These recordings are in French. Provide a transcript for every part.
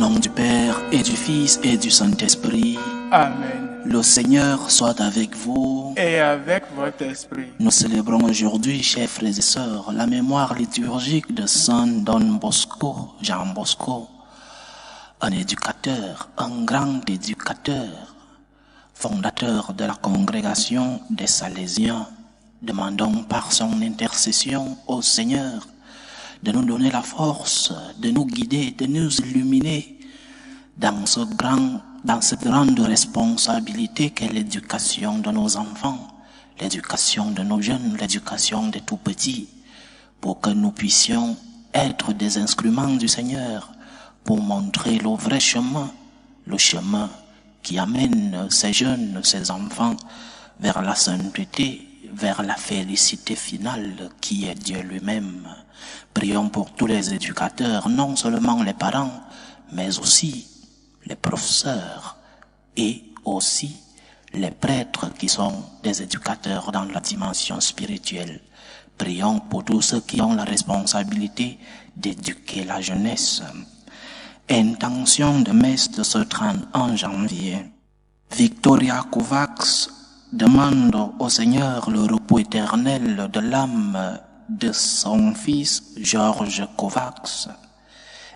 nom du Père et du Fils et du Saint-Esprit. Amen. Le Seigneur soit avec vous. Et avec votre esprit. Nous célébrons aujourd'hui, chers frères et sœurs, la mémoire liturgique de Saint Don Bosco, Jean Bosco, un éducateur, un grand éducateur, fondateur de la congrégation des Salésiens. Demandons par son intercession au Seigneur de nous donner la force, de nous guider, de nous illuminer dans cette grande responsabilité qu'est l'éducation de nos enfants, l'éducation de nos jeunes, l'éducation des tout-petits, pour que nous puissions être des instruments du Seigneur pour montrer le vrai chemin, le chemin qui amène ces jeunes, ces enfants vers la sainteté, vers la félicité finale qui est Dieu lui-même. Prions pour tous les éducateurs, non seulement les parents, mais aussi les professeurs et aussi les prêtres qui sont des éducateurs dans la dimension spirituelle. Prions pour tous ceux qui ont la responsabilité d'éduquer la jeunesse. Intention de messe de ce 31 janvier. Victoria Kovacs demande au Seigneur le repos éternel de l'âme de son fils Georges Kovacs.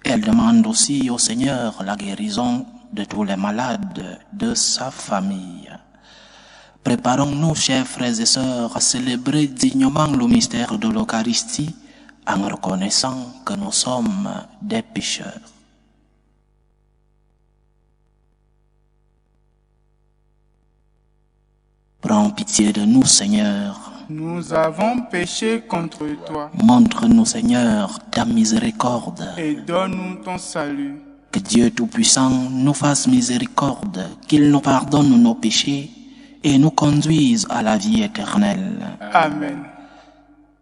Elle demande aussi au Seigneur la guérison de tous les malades de sa famille. Préparons-nous, chers frères et sœurs, à célébrer dignement le mystère de l'Eucharistie en reconnaissant que nous sommes des pécheurs. Prends pitié de nous, Seigneur. Nous avons péché contre toi. Montre-nous, Seigneur, ta miséricorde. Et donne-nous ton salut. Que Dieu Tout-Puissant nous fasse miséricorde, qu'il nous pardonne nos péchés et nous conduise à la vie éternelle. Amen.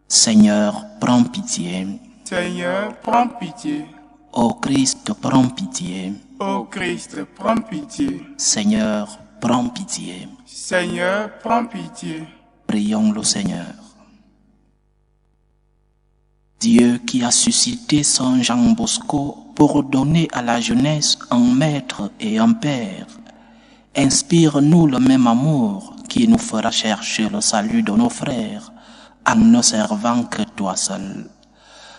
Seigneur, prends pitié. Seigneur, prends pitié. Ô Christ, prends pitié. Ô Christ, prends pitié. Seigneur, prends pitié. Seigneur, prends pitié. Prions le Seigneur. Dieu qui a suscité Saint Jean Bosco pour donner à la jeunesse un maître et un père, inspire-nous le même amour qui nous fera chercher le salut de nos frères en ne servant que toi seul.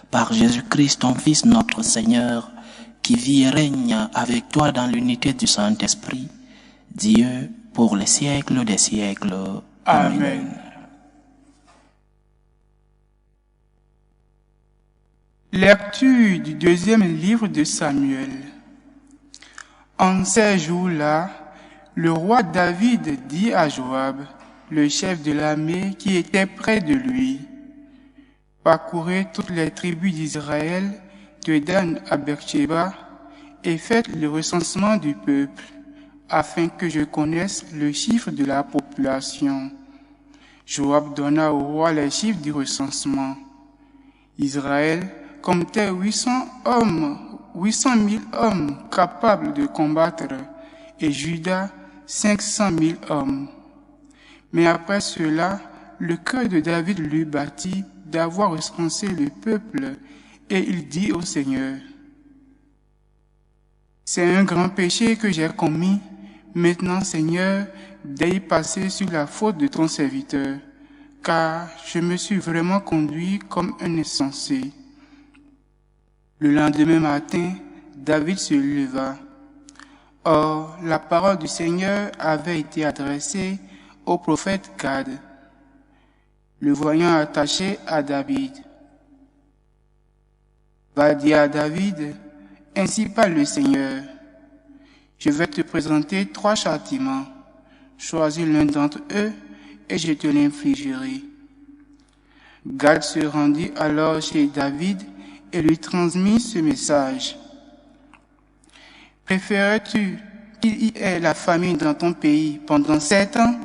Par Jésus-Christ, ton Fils, notre Seigneur, qui vit et règne avec toi dans l'unité du Saint-Esprit, Dieu, pour les siècles des siècles. Amen. Lecture du deuxième livre de Samuel. En ces jours-là, le roi David dit à Joab, le chef de l'armée qui était près de lui, « Parcourez toutes les tribus d'Israël, de Dan à Beersheba, et faites le recensement du peuple, afin que je connaisse le chiffre de la population. » Joab donna au roi les chiffres du recensement. Israël comptait 800 000 hommes capables de combattre, et Juda 500 000 hommes. Mais après cela, le cœur de David lui battit d'avoir recensé le peuple, et il dit au Seigneur, « C'est un grand péché que j'ai commis. Maintenant, Seigneur, d'y passer sur la faute de ton serviteur, car je me suis vraiment conduit comme un insensé. » Le lendemain matin, David se leva. Or, la parole du Seigneur avait été adressée au prophète Gad. Le voyant attaché à David. Va dire à David, « Ainsi parle le Seigneur. Je vais te présenter 3 châtiments. Choisis l'un d'entre eux et je te l'infligerai. » Gad se rendit alors chez David et lui transmit ce message. « Préfères-tu qu'il y ait la famine dans ton pays pendant 7 ans,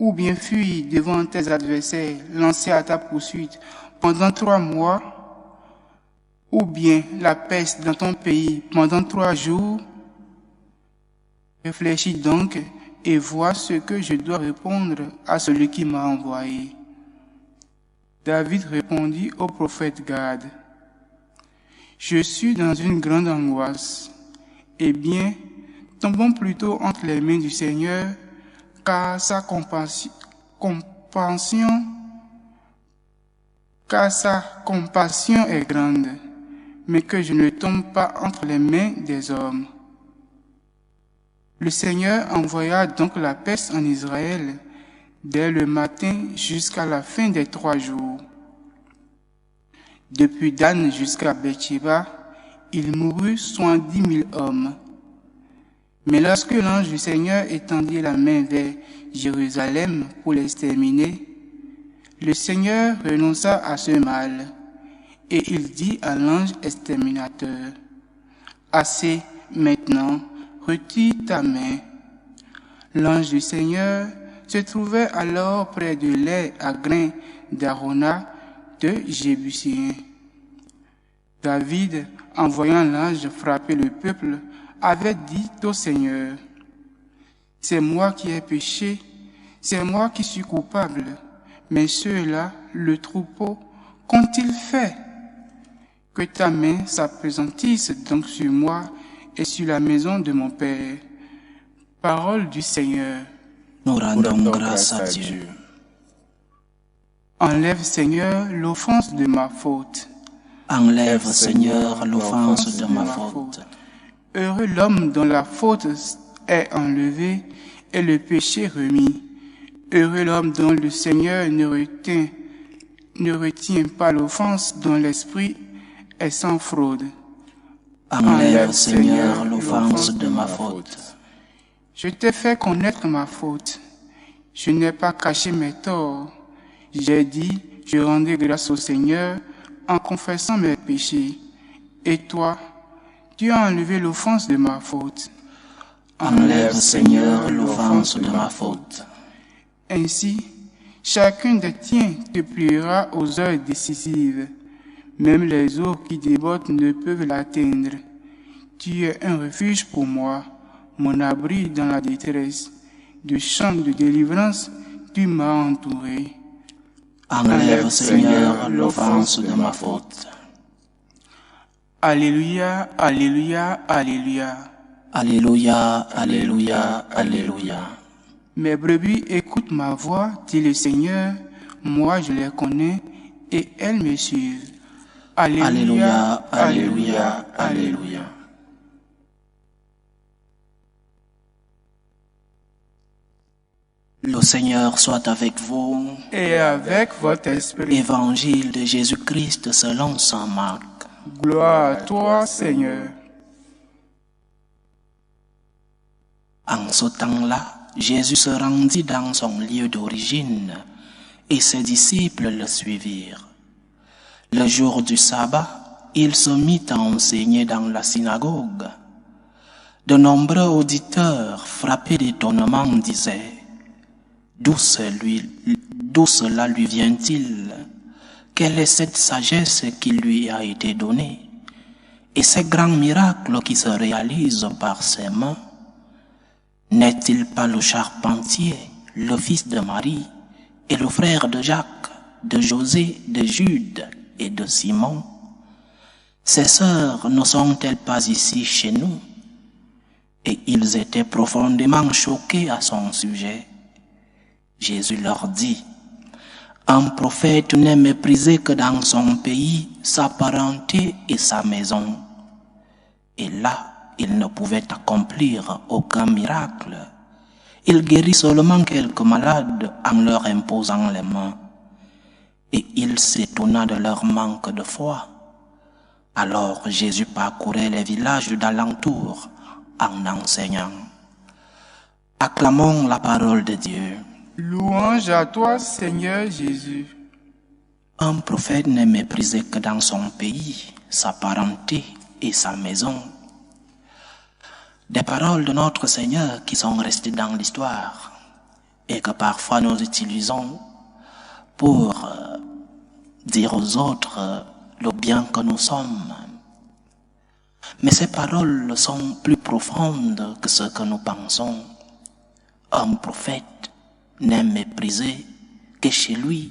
ou bien fuir devant tes adversaires lancés à ta poursuite pendant 3 mois, ou bien la peste dans ton pays pendant 3 jours? Réfléchis donc et vois ce que je dois répondre à celui qui m'a envoyé. » David répondit au prophète Gad, « Je suis dans une grande angoisse. Eh bien, tombons plutôt entre les mains du Seigneur, car sa compassion est grande, mais que je ne tombe pas entre les mains des hommes. Le Seigneur envoya donc la peste en Israël dès le matin jusqu'à la fin des 3 jours. Depuis Dan jusqu'à Beersheba, il mourut 70 000 hommes. Mais lorsque l'ange du Seigneur étendit la main vers Jérusalem pour l'exterminer, le Seigneur renonça à ce mal, et il dit à l'ange exterminateur, « Assez, maintenant, retire ta main. » L'ange du Seigneur se trouvait alors près de l'aire à grains d'Arona de Jébusien. David, en voyant l'ange frapper le peuple, avait dit au Seigneur, « C'est moi qui ai péché, c'est moi qui suis coupable. Mais ceux-là, le troupeau, qu'ont-ils fait? Que ta main s'appesantisse donc sur moi et sur la maison de mon Père. » Parole du Seigneur. Nous rendons grâce à Dieu. Enlève, Seigneur, l'offense de ma faute. Enlève, Seigneur, l'offense de ma faute. Heureux l'homme dont la faute est enlevée et le péché remis. Heureux l'homme dont le Seigneur ne retient pas l'offense, dont l'esprit est sans fraude. Enlève, Seigneur, l'offense de ma faute. Je t'ai fait connaître ma faute. Je n'ai pas caché mes torts. J'ai dit, je rendrai grâce au Seigneur en confessant mes péchés. Et toi, tu as enlevé l'offense de ma faute. Enlève, Seigneur, l'offense de ma faute. Ainsi, chacun des tiens te pliera aux heures décisives. Même les eaux qui débordent ne peuvent l'atteindre. Tu es un refuge pour moi, mon abri dans la détresse. De chants de délivrance, tu m'as entouré. Enlève, Seigneur, l'offense de ma faute. Alléluia, alléluia, alléluia. Alléluia, alléluia, alléluia. Mes brebis écoutent ma voix, dit le Seigneur. Moi, je les connais et elles me suivent. Alléluia, alléluia, alléluia. Le Seigneur soit avec vous. Et avec votre esprit. Évangile de Jésus-Christ selon saint Marc. Gloire à toi, Seigneur. En ce temps-là, Jésus se rendit dans son lieu d'origine et ses disciples le suivirent. Le jour du sabbat, il se mit à enseigner dans la synagogue. De nombreux auditeurs, frappés d'étonnement, disaient « D'où cela lui vient-il? Quelle est cette sagesse qui lui a été donnée? Et ces grands miracles qui se réalisent par ses mains? N'est-il pas le charpentier, le fils de Marie, et le frère de Jacques, de José, de Jude et de Simon? Ses sœurs ne sont-elles pas ici chez nous? » Et ils étaient profondément choqués à son sujet. Jésus leur dit, « Un prophète n'est méprisé que dans son pays, sa parenté et sa maison. » Et là, il ne pouvait accomplir aucun miracle. Il guérit seulement quelques malades en leur imposant les mains. Et il s'étonna de leur manque de foi. Alors Jésus parcourait les villages d'alentour en enseignant. Acclamons la parole de Dieu. Louange à toi, Seigneur Jésus. Un prophète n'est méprisé que dans son pays, sa parenté et sa maison. Des paroles de notre Seigneur qui sont restées dans l'histoire et que parfois nous utilisons pour dire aux autres le bien que nous sommes. Mais ces paroles sont plus profondes que ce que nous pensons. Un prophète n'est méprisé que chez lui,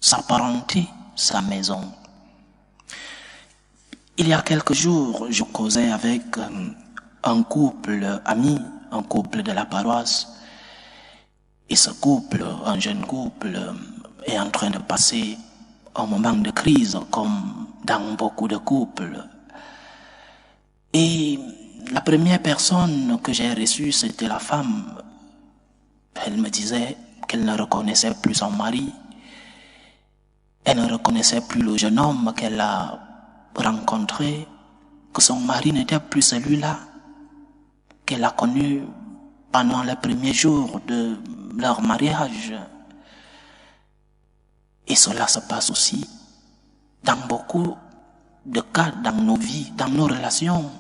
sa parenté, sa maison. Il y a quelques jours, je causais avec un couple ami, un couple de la paroisse. Et ce couple, un jeune couple, est en train de passer un moment de crise comme dans beaucoup de couples. Et la première personne que j'ai reçue, c'était la femme. Elle me disait qu'elle ne reconnaissait plus son mari. Elle ne reconnaissait plus le jeune homme qu'elle a rencontré, que son mari n'était plus celui-là qu'elle a connu pendant les premiers jours de leur mariage. Et cela se passe aussi dans beaucoup de cas dans nos vies, dans nos relations,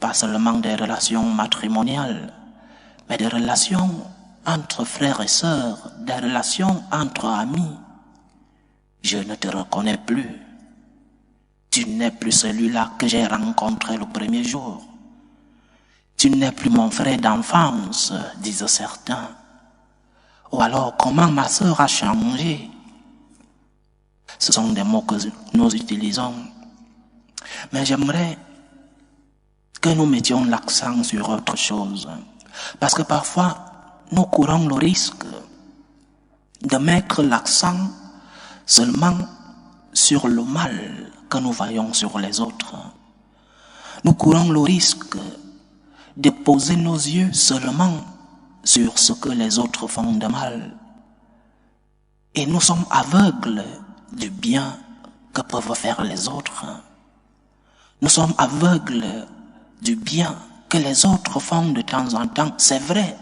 pas seulement des relations matrimoniales, mais des relations entre frères et sœurs, des relations entre amis. Je ne te reconnais plus. Tu n'es plus celui-là que j'ai rencontré le premier jour. Tu n'es plus mon frère d'enfance, disent certains. Ou alors, comment ma sœur a changé? Ce sont des mots que nous utilisons. Mais j'aimerais que nous mettions l'accent sur autre chose. Parce que parfois, nous courons le risque de mettre l'accent seulement sur le mal que nous voyons sur les autres. Nous courons le risque de poser nos yeux seulement sur ce que les autres font de mal. Et nous sommes aveugles du bien que peuvent faire les autres. Nous sommes aveugles du bien que les autres font de temps en temps. C'est vrai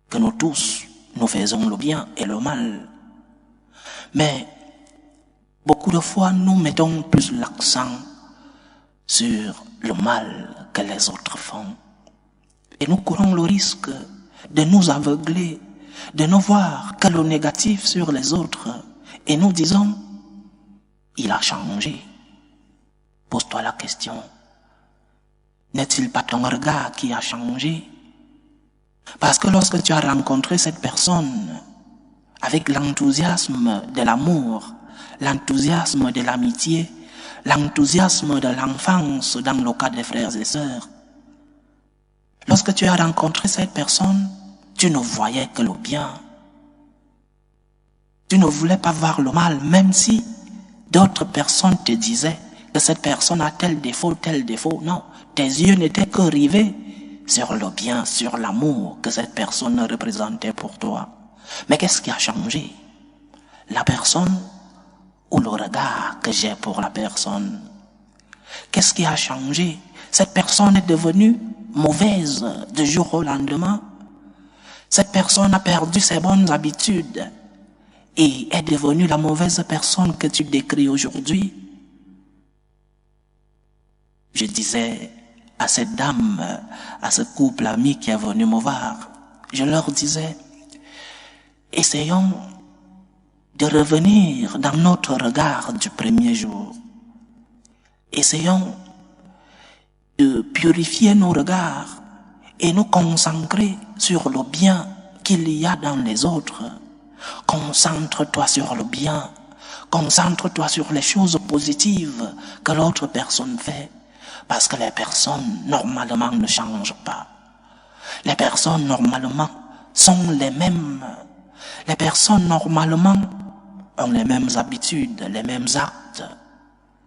que nous tous, nous faisons le bien et le mal. Mais beaucoup de fois, nous mettons plus l'accent sur le mal que les autres font. Et nous courons le risque de nous aveugler, de ne voir que le négatif sur les autres. Et nous disons, il a changé. Pose-toi la question. N'est-il pas ton regard qui a changé? Parce que lorsque tu as rencontré cette personne avec l'enthousiasme de l'amour, l'enthousiasme de l'amitié, l'enthousiasme de l'enfance dans le cas des frères et sœurs, lorsque tu as rencontré cette personne, tu ne voyais que le bien. Tu ne voulais pas voir le mal, même si d'autres personnes te disaient que cette personne a tel défaut, tel défaut. Non, tes yeux n'étaient que rivés sur le bien, sur l'amour que cette personne représentait pour toi. Mais qu'est-ce qui a changé? La personne ou le regard que j'ai pour la personne? Qu'est-ce qui a changé? Cette personne est devenue mauvaise du jour au lendemain. Cette personne a perdu ses bonnes habitudes et est devenue la mauvaise personne que tu décris aujourd'hui. Je disais à cette dame, à ce couple ami qui est venu me voir, je leur disais, essayons de revenir dans notre regard du premier jour. Essayons de purifier nos regards et nous concentrer sur le bien qu'il y a dans les autres. Concentre-toi sur le bien. Concentre-toi sur les choses positives que l'autre personne fait. Parce que les personnes, normalement, ne changent pas. Les personnes, normalement, sont les mêmes. Les personnes, normalement, ont les mêmes habitudes, les mêmes actes.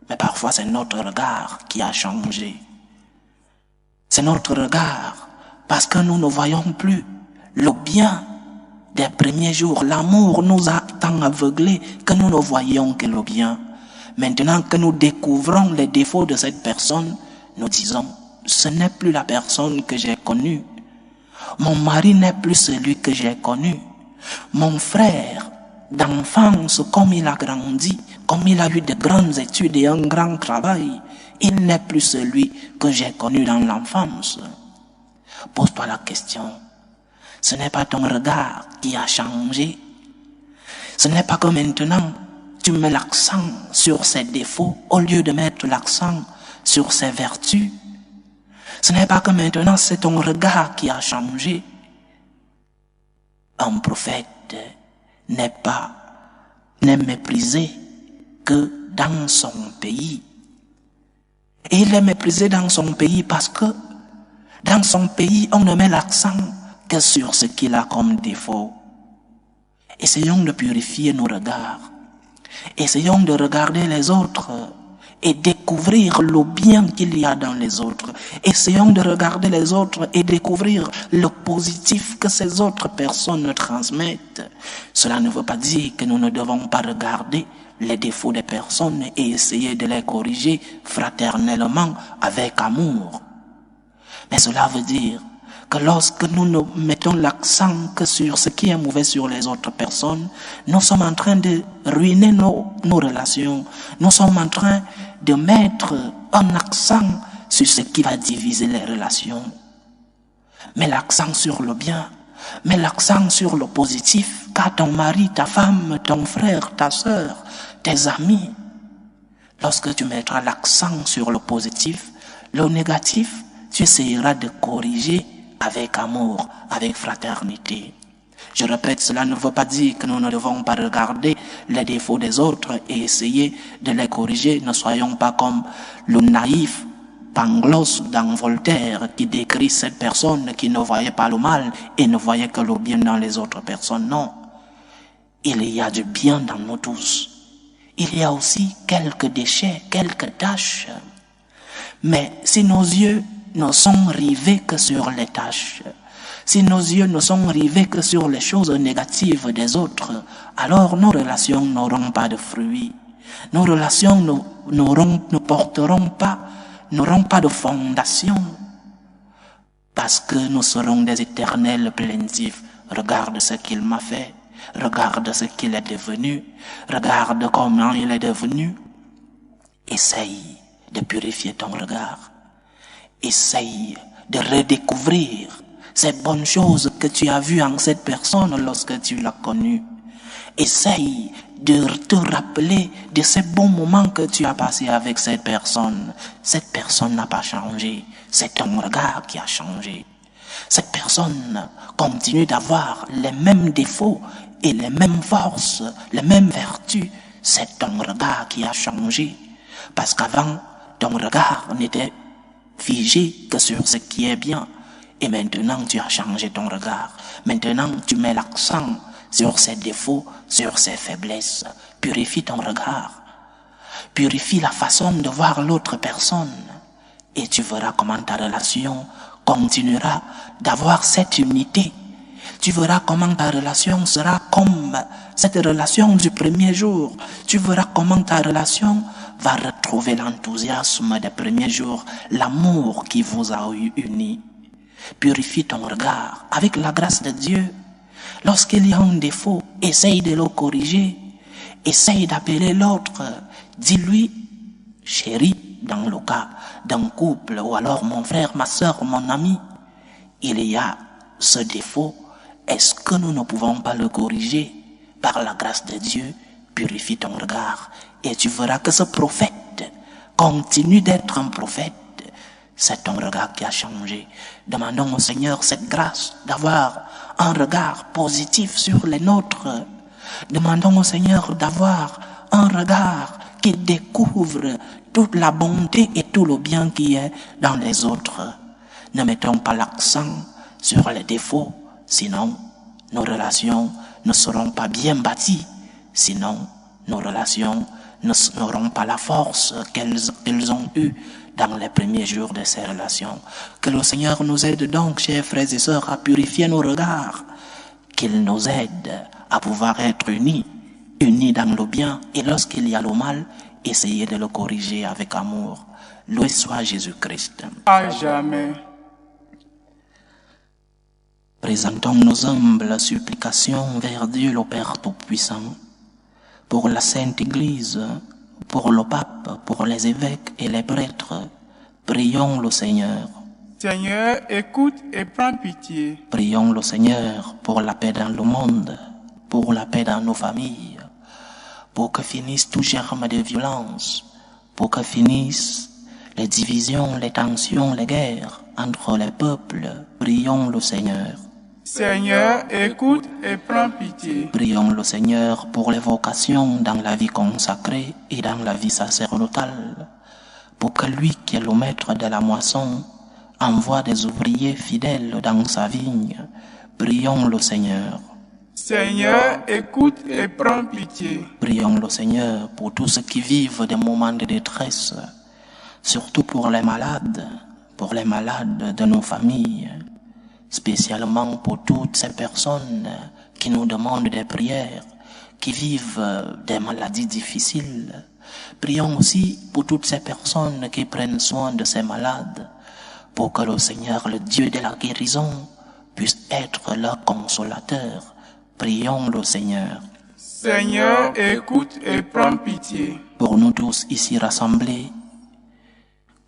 Mais parfois, c'est notre regard qui a changé. C'est notre regard, parce que nous ne voyons plus le bien des premiers jours. L'amour nous a tant aveuglés que nous ne voyons que le bien. Maintenant que nous découvrons les défauts de cette personne, nous disons, ce n'est plus la personne que j'ai connue. Mon mari n'est plus celui que j'ai connu. Mon frère d'enfance, comme il a grandi, comme il a eu de grandes études et un grand travail, il n'est plus celui que j'ai connu dans l'enfance. Pose-toi la question. Ce n'est pas ton regard qui a changé. Ce n'est pas que maintenant tu mets l'accent sur ses défauts au lieu de mettre l'accent sur ses vertus. Ce n'est pas que maintenant c'est ton regard qui a changé. Un prophète n'est méprisé que dans son pays. Et il est méprisé dans son pays parce que Dans son pays, on ne met l'accent que sur ce qu'il a comme défaut. Essayons de purifier nos regards. Essayons de regarder les autres et découvrir le bien qu'il y a dans les autres. Essayons de regarder les autres et découvrir le positif que ces autres personnes nous transmettent. Cela ne veut pas dire que nous ne devons pas regarder les défauts des personnes et essayer de les corriger fraternellement avec amour. Mais cela veut dire que lorsque nous ne mettons l'accent que sur ce qui est mauvais sur les autres personnes, nous sommes en train de ruiner nos relations. Nous sommes en train de mettre un accent sur ce qui va diviser les relations. Mets l'accent sur le bien, mets l'accent sur le positif, car ton mari, ta femme, ton frère, ta sœur, tes amis, lorsque tu mettras l'accent sur le positif, le négatif, tu essaieras de corriger avec amour, avec fraternité. Je répète, cela ne veut pas dire que nous ne devons pas regarder les défauts des autres et essayer de les corriger. Ne soyons pas comme le naïf Pangloss dans Voltaire qui décrit cette personne qui ne voyait pas le mal et ne voyait que le bien dans les autres personnes. Non, il y a du bien dans nous tous. Il y a aussi quelques déchets, quelques taches. Mais si nos yeux ne sont rivés que sur les tâches, si nos yeux ne sont rivés que sur les choses négatives des autres, alors nos relations n'auront pas de fruits. Nos relations ne porteront pas, n'auront pas de fondation, parce que nous serons des éternels plaintifs. Regarde ce qu'il m'a fait, regarde ce qu'il est devenu, regarde comment il est devenu. Essaye de purifier ton regard. Essaye de redécouvrir ces bonnes choses que tu as vues en cette personne lorsque tu l'as connue. Essaye de te rappeler de ces bons moments que tu as passés avec cette personne. Cette personne n'a pas changé, c'est ton regard qui a changé. Cette personne continue d'avoir les mêmes défauts et les mêmes forces, les mêmes vertus. C'est ton regard qui a changé. Parce qu'avant, ton regard n'était figé que sur ce qui est bien. Et maintenant, tu as changé ton regard. Maintenant, tu mets l'accent sur ses défauts, sur ses faiblesses. Purifie ton regard. Purifie la façon de voir l'autre personne. Et tu verras comment ta relation continuera d'avoir cette unité. Tu verras comment ta relation sera comme cette relation du premier jour. Tu verras comment ta relation va retrouver l'enthousiasme des premiers jours, l'amour qui vous a unis. Purifie ton regard avec la grâce de Dieu. Lorsqu'il y a un défaut, essaye de le corriger. Essaye d'appeler l'autre. Dis-lui, chérie, dans le cas d'un couple, ou alors mon frère, ma soeur, mon ami, il y a ce défaut. Est-ce que nous ne pouvons pas le corriger par la grâce de Dieu? Purifie ton regard et tu verras que ce prophète continue d'être un prophète. C'est ton regard qui a changé. Demandons au Seigneur cette grâce d'avoir un regard positif sur les nôtres. Demandons au Seigneur d'avoir un regard qui découvre toute la bonté et tout le bien qui est dans les autres. Ne mettons pas l'accent sur les défauts, sinon nos relations ne seront pas bien bâties. Sinon, nos relations n'auront pas la force qu'elles ont eue dans les premiers jours de ces relations. Que le Seigneur nous aide donc, chers frères et sœurs, à purifier nos regards. Qu'il nous aide à pouvoir être unis dans le bien. Et lorsqu'il y a le mal, essayer de le corriger avec amour. Loué soit Jésus-Christ. À jamais. Présentons nos humbles supplications vers Dieu le Père Tout-Puissant, pour la Sainte Église, pour le pape, pour les évêques et les prêtres. Prions le Seigneur. Seigneur, écoute et prends pitié. Prions le Seigneur pour la paix dans le monde, pour la paix dans nos familles, pour que finissent tout germe de violence, pour que finissent les divisions, les tensions, les guerres entre les peuples. Prions le Seigneur. Seigneur, écoute et prends pitié. Prions le Seigneur pour les vocations dans la vie consacrée et dans la vie sacerdotale, pour que lui qui est le maître de la moisson envoie des ouvriers fidèles dans sa vigne. Prions le Seigneur. Seigneur, écoute et prends pitié. Prions le Seigneur pour tous ceux qui vivent des moments de détresse, surtout pour les malades de nos familles, spécialement pour toutes ces personnes qui nous demandent des prières, qui vivent des maladies difficiles. Prions aussi pour toutes ces personnes qui prennent soin de ces malades, pour que le Seigneur, le Dieu de la guérison, puisse être leur consolateur. Prions le Seigneur. Seigneur, écoute et prends pitié. Pour nous tous ici rassemblés,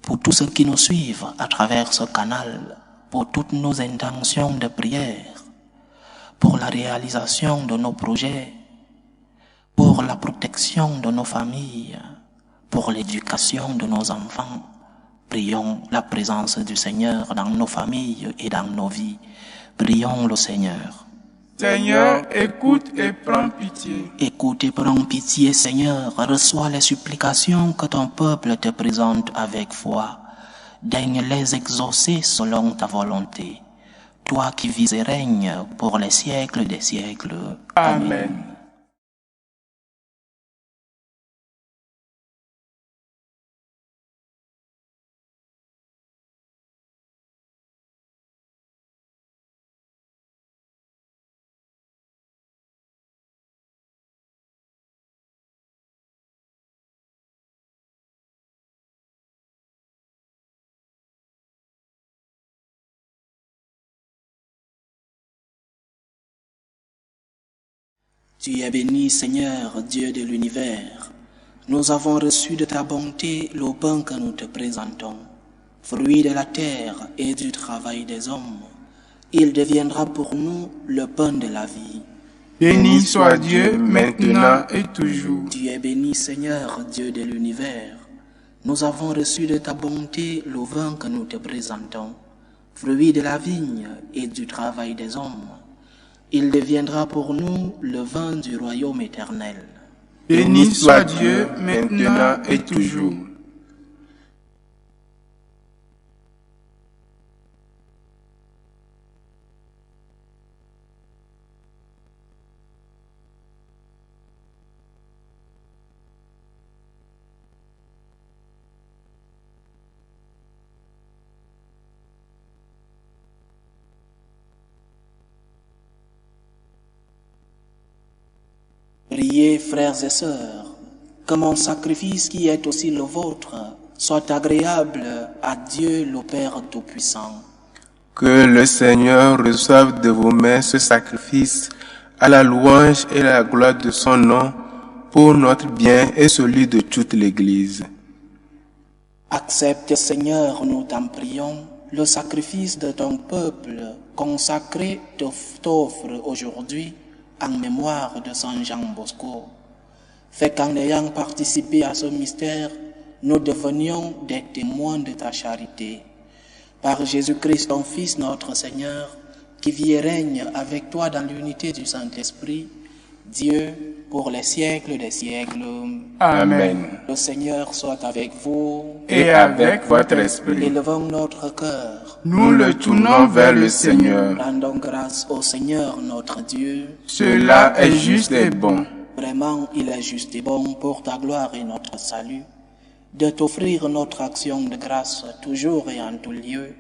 pour tous ceux qui nous suivent à travers ce canal, pour toutes nos intentions de prière, pour la réalisation de nos projets, pour la protection de nos familles, pour l'éducation de nos enfants. Prions la présence du Seigneur dans nos familles et dans nos vies. Prions le Seigneur. Seigneur, écoute et prends pitié. Écoute et prends pitié, Seigneur. Reçois les supplications que ton peuple te présente avec foi. Daigne les exaucer selon ta volonté. Toi qui vis et règnes pour les siècles des siècles. Amen. Tu es béni, Seigneur, Dieu de l'univers. Nous avons reçu de ta bonté le pain que nous te présentons, fruit de la terre et du travail des hommes. Il deviendra pour nous le pain de la vie. Béni soit Dieu, maintenant et toujours. Tu es béni, Seigneur, Dieu de l'univers. Nous avons reçu de ta bonté le vin que nous te présentons, fruit de la vigne et du travail des hommes. Il deviendra pour nous le vin du royaume éternel. Béni soit Dieu, maintenant et toujours. Priez, frères et sœurs, que mon sacrifice qui est aussi le vôtre soit agréable à Dieu le Père Tout-Puissant. Que le Seigneur reçoive de vos mains ce sacrifice à la louange et à la gloire de son nom pour notre bien et celui de toute l'Église. Accepte, Seigneur, nous t'en prions, le sacrifice de ton peuple consacré t'offre aujourd'hui en mémoire de Saint Jean Bosco. Fais qu'en ayant participé à ce mystère, nous devenions des témoins de ta charité. Par Jésus-Christ, ton Fils, notre Seigneur, qui vit et règne avec toi dans l'unité du Saint-Esprit, Dieu, pour les siècles des siècles. Amen. Le Seigneur soit avec vous. Et avec votre esprit. Élevons notre cœur. Nous le tournons vers le Seigneur. Rendons grâce au Seigneur notre Dieu. Cela est juste et bon. Vraiment, il est juste et bon pour ta gloire et notre salut, de t'offrir notre action de grâce toujours et en tout lieu,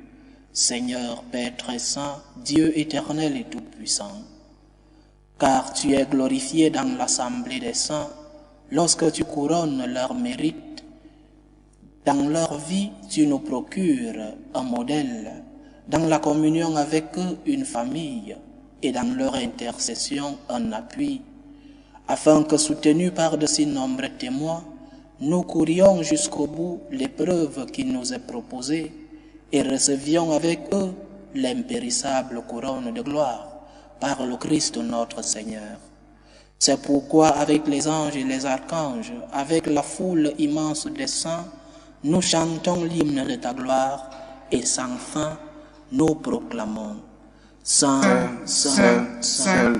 Seigneur Père très saint, Dieu éternel et tout-puissant. Car tu es glorifié dans l'assemblée des saints, lorsque tu couronnes leurs mérites. Dans leur vie, tu nous procures un modèle, dans la communion avec eux une famille, et dans leur intercession un appui, afin que, soutenus par de si nombreux témoins, nous courions jusqu'au bout l'épreuve qui nous est proposée et recevions avec eux l'impérissable couronne de gloire par le Christ notre Seigneur. C'est pourquoi avec les anges et les archanges, avec la foule immense des saints, nous chantons l'hymne de ta gloire et sans fin nous proclamons. Saint, Saint, Saint,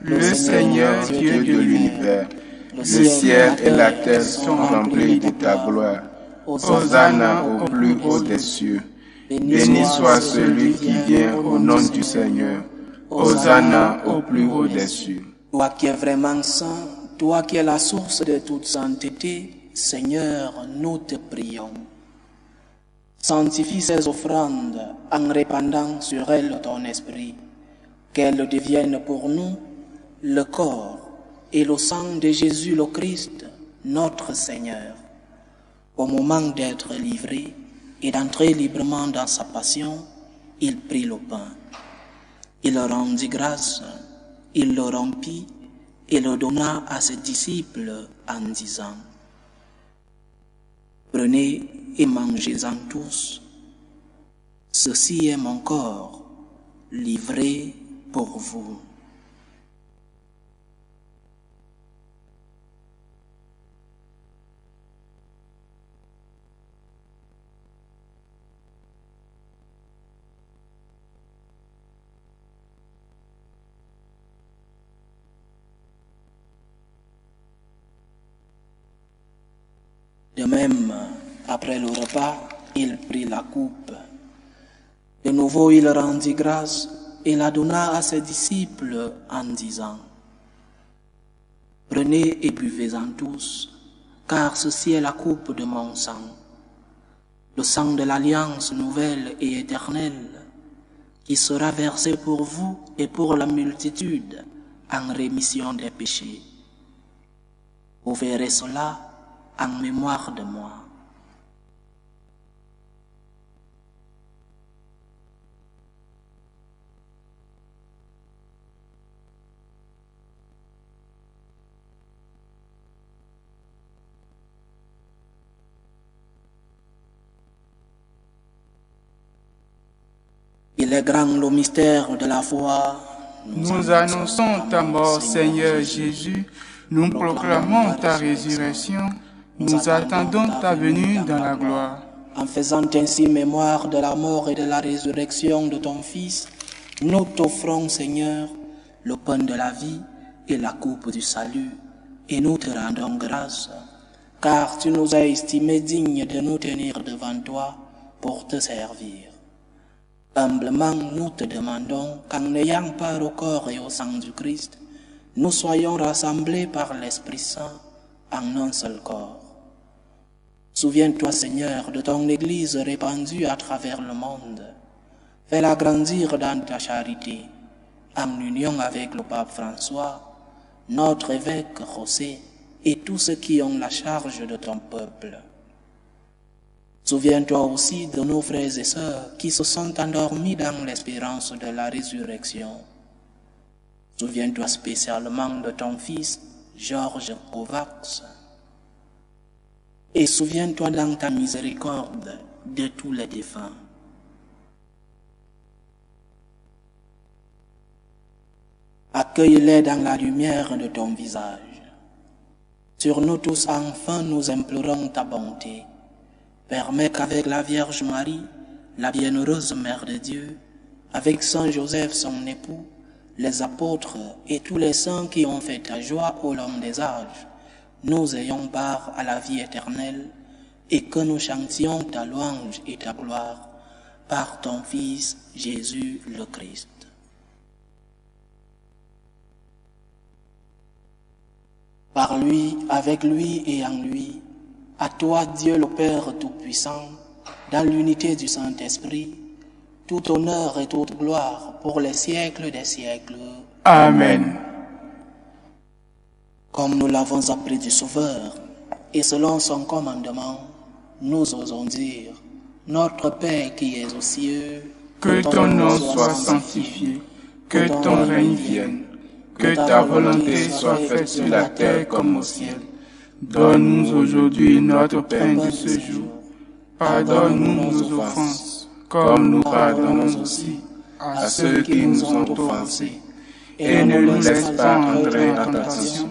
le Seigneur Dieu de l'univers. Le ciel et la terre sont remplis de ta gloire. Hosanna au plus haut des cieux. Béni soit celui qui vient au nom du Seigneur. Hosanna au plus haut des cieux. Toi qui es vraiment saint, toi qui es la source de toute sainteté, Seigneur, nous te prions. Sanctifie ces offrandes en répandant sur elles ton esprit, qu'elles deviennent pour nous le corps et le sang de Jésus le Christ, notre Seigneur. Au moment d'être livré et d'entrer librement dans sa passion, il prit le pain. Il rendit grâce, il le rompit et le donna à ses disciples en disant: Prenez et mangez-en tous. Ceci est mon corps, livré pour vous. De même, après le repas, il prit la coupe. De nouveau, il rendit grâce et la donna à ses disciples en disant: Prenez et buvez-en tous, car ceci est la coupe de mon sang, le sang de l'alliance nouvelle et éternelle, qui sera versé pour vous et pour la multitude en rémission des péchés. Vous verrez cela en mémoire de moi. Il est grand le mystère de la foi. Nous annonçons ta mort, Seigneur Jésus. Nous proclamons ta résurrection. Nous attendons ta venue dans la gloire. En faisant ainsi mémoire de la mort et de la résurrection de ton Fils, nous t'offrons, Seigneur, le pain de la vie et la coupe du salut, et nous te rendons grâce, car tu nous as estimés dignes de nous tenir devant toi pour te servir. Humblement, nous te demandons qu'en ayant part au corps et au sang du Christ, nous soyons rassemblés par l'Esprit Saint en un seul corps. Souviens-toi, Seigneur, de ton Église répandue à travers le monde. Fais-la grandir dans ta charité, en union avec le pape François, notre évêque José et tous ceux qui ont la charge de ton peuple. Souviens-toi aussi de nos frères et sœurs qui se sont endormis dans l'espérance de la résurrection. Souviens-toi spécialement de ton fils, Georges Kovacs. Et souviens-toi dans ta miséricorde de tous les défunts. Accueille-les dans la lumière de ton visage. Sur nous tous, enfin, nous implorons ta bonté. Permets qu'avec la Vierge Marie, la bienheureuse Mère de Dieu, avec Saint Joseph son époux, les apôtres et tous les saints qui ont fait ta joie au long des âges, nous ayons part à la vie éternelle et que nous chantions ta louange et ta gloire par ton Fils Jésus le Christ. Par lui, avec lui et en lui, à toi Dieu le Père Tout-Puissant, dans l'unité du Saint-Esprit, tout honneur et toute gloire pour les siècles des siècles. Amen. Comme nous l'avons appris du Sauveur, et selon son commandement, nous osons dire: Notre Père qui es aux cieux, que ton nom soit sanctifié, que ton règne vienne, que ta volonté soit faite sur la terre comme au ciel. Donne-nous aujourd'hui notre pain de ce jour. Pardonne-nous nos offenses, comme nous pardonnons aussi à ceux qui nous ont offensés. Et ne nous laisse pas entrer en tentation,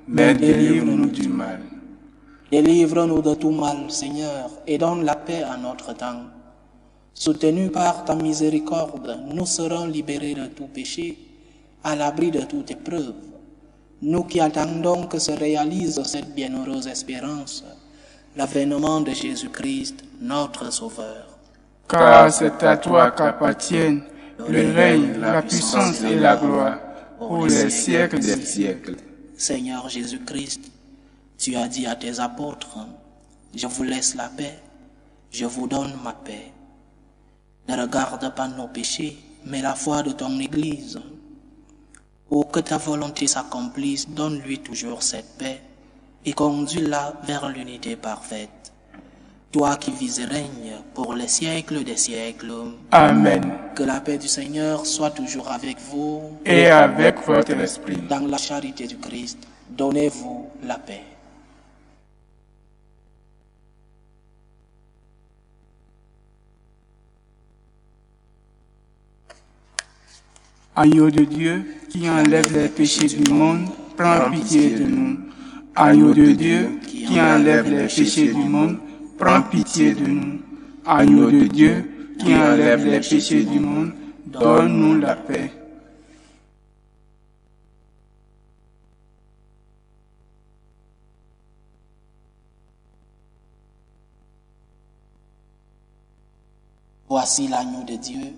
mais délivre-nous du mal. Délivre-nous de tout mal, Seigneur, et donne la paix à notre temps. Soutenus par ta miséricorde, nous serons libérés de tout péché, à l'abri de toute épreuve. Nous qui attendons que se réalise cette bienheureuse espérance, l'avènement de Jésus-Christ, notre Sauveur. car c'est à toi qu'appartiennent le règne, la puissance et la gloire pour les siècles des siècles. Seigneur Jésus-Christ, tu as dit à tes apôtres, je vous laisse la paix, je vous donne ma paix. Ne regarde pas nos péchés, mais la foi de ton Église. Pour que ta volonté s'accomplisse, donne-lui toujours cette paix et conduis-la vers l'unité parfaite. Toi qui vis et règnes pour les siècles des siècles. Amen. Que la paix du Seigneur soit toujours avec vous. Et avec votre esprit. Dans la charité du Christ, donnez-vous la paix. Agneau de Dieu, qui enlève les péchés du monde, prends pitié de nous. Agneau de Dieu, qui enlève les péchés du monde, prends pitié de nous. Agneau de Dieu, qui enlève les péchés du monde, donne-nous la paix. Voici l'agneau de Dieu.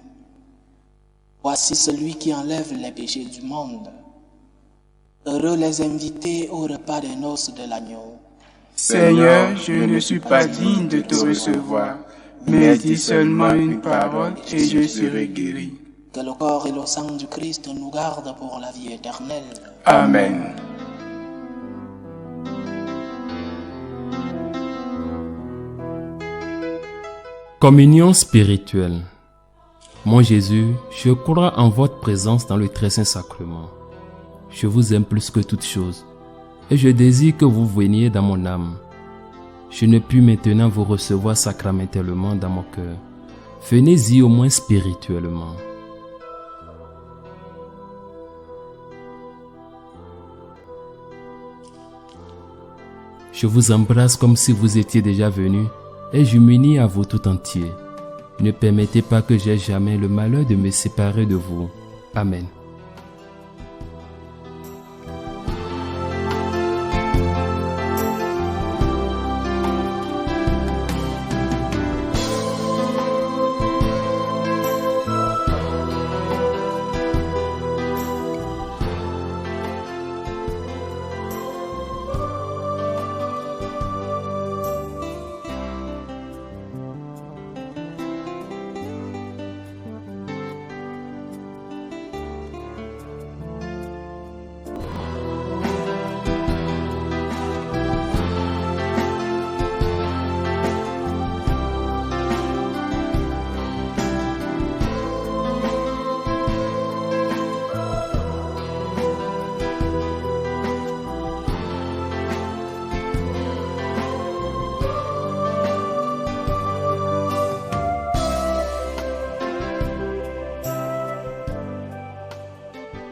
Voici celui qui enlève les péchés du monde. Heureux les invités au repas des noces de l'agneau. Seigneur, je ne suis pas digne de te recevoir, mais dis seulement une parole et je serai guéri. Que le corps et le sang du Christ nous gardent pour la vie éternelle. Amen. Communion spirituelle. Mon Jésus, je crois en votre présence dans le très saint sacrement. Je vous aime plus que toute chose, et je désire que vous veniez dans mon âme. Je ne puis maintenant vous recevoir sacramentellement dans mon cœur. Venez-y au moins spirituellement. Je vous embrasse comme si vous étiez déjà venu, et je m'unis à vous tout entier. Ne permettez pas que j'aie jamais le malheur de me séparer de vous. Amen.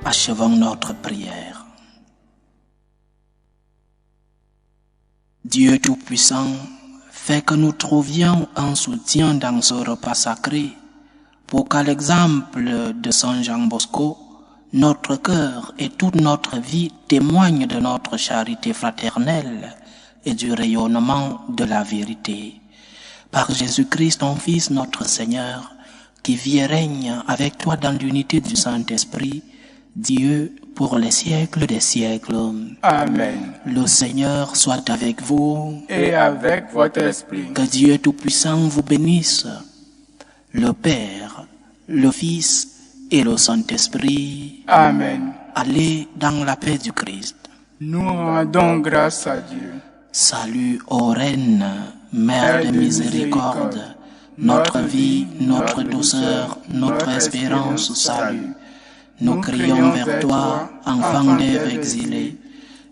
Achevons notre prière. Dieu Tout-Puissant, fais que nous trouvions un soutien dans ce repas sacré, pour qu'à l'exemple de Saint Jean Bosco, notre cœur et toute notre vie témoignent de notre charité fraternelle et du rayonnement de la vérité. Par Jésus-Christ, ton Fils, notre Seigneur, qui vit et règne avec toi dans l'unité du Saint-Esprit, Dieu pour les siècles des siècles. Amen. Le Seigneur soit avec vous. Et avec votre esprit. Que Dieu Tout-Puissant vous bénisse, le Père, le Fils et le Saint-Esprit. Amen. Allez dans la paix du Christ. Nous rendons grâce à Dieu. Salut ô Reine, Mère de miséricorde, notre vie, notre douceur, notre espérance, salut. Nous crions vers toi, enfant d'Ève exilés.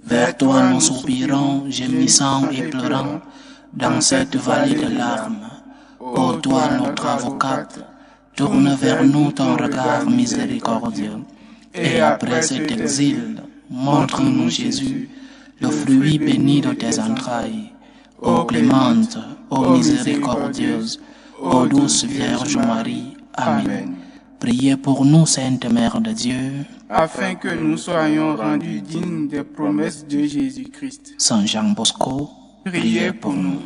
Vers toi nous soupirons, gémissant et pleurant, dans cette vallée de larmes. Ô toi, notre avocate, tourne vers nous ton regard miséricordieux. Et après cet exil, montre-nous Jésus, le fruit béni de tes entrailles. Ô clémente, ô miséricordieuse, ô douce Vierge Marie. Amen. Priez pour nous, Sainte Mère de Dieu, afin que nous soyons rendus dignes des promesses de Jésus-Christ. Saint Jean Bosco, Priez pour nous.